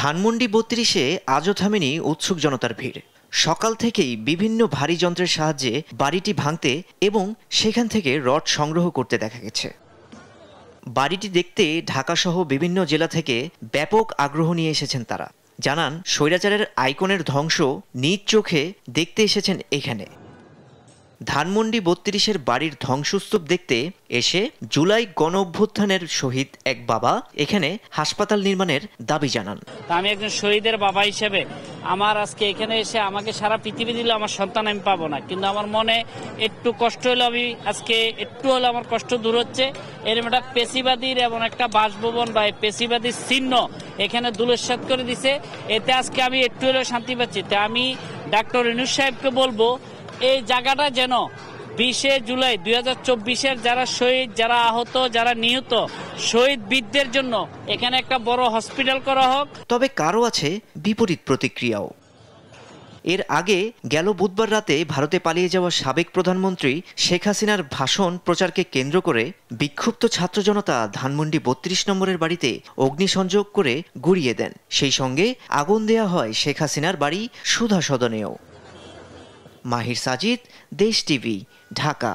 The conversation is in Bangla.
ধানমন্ডি ৩২-এ আজও থামেনি উৎসুক জনতার ভিড়। সকাল থেকেই বিভিন্ন ভারী যন্ত্রের সাহায্যে বাড়িটি ভাঙতে এবং সেখান থেকে রড সংগ্রহ করতে দেখা গেছে। বাড়িটি দেখতে ঢাকাসহ বিভিন্ন জেলা থেকে ব্যাপক আগ্রহ নিয়ে এসেছেন তারা। জানান, স্বৈরাচারের আইকনের ধ্বংস নিজ চোখে দেখতে এসেছেন এখানে। ধানমন্ডি ৩২-এর বাড়ির ধ্বংসস্তূপ দেখতে এসে জুলাই গণ অভ্যুত্থানের শহীদ এক বাবা এখানে হাসপাতাল নির্মাণের দাবি জানান। আমি একজন শহীদের বাবা হিসেবে আমার আজকে এখানে এসে আমাকে সারা পৃথিবী দিলে আমার সন্তান আমি পাবো না, কিন্তু আমার মনে একটু কষ্ট হলো, আমি আজকে একটু হলে আমার কষ্ট দূর হচ্ছে। এরকম একটা পেশিবাদীর এবং একটা বাসভবন বা পেশিবাদীর চিহ্ন এখানে ধূলিসাৎ করে দিছে, এতে আজকে আমি একটু হলেও শান্তি পাচ্ছি। তাই আমি ডাক্তার ইউনূস সাহেবকে বলবো, এই জায়গাটা যেন 20 জুলাই 2024-এর যারা শহীদ, যারা আহত, যারা নিহত শহীদ বীরদের জন্য এখানে একটা বড় হসপিটাল করা হোক। তবে কারো আছে বিপরীত প্রতিক্রিয়াও। এর আগে গেল বুধবার রাতে ভারতে পালিয়ে যাওয়া সাবেক প্রধানমন্ত্রী শেখ হাসিনার ভাষণ প্রচারকে কেন্দ্র করে বিক্ষুব্ধ ছাত্র জনতা ধানমন্ডি ৩২ নম্বরের বাড়িতে অগ্নিসংযোগ করে গুড়িয়ে দেন। সেই সঙ্গে আগুন দেয়া হয় শেখ হাসিনার বাড়ি সুধা সদনেও। মাহির সাজিদ, দেশ টিভি, ঢাকা।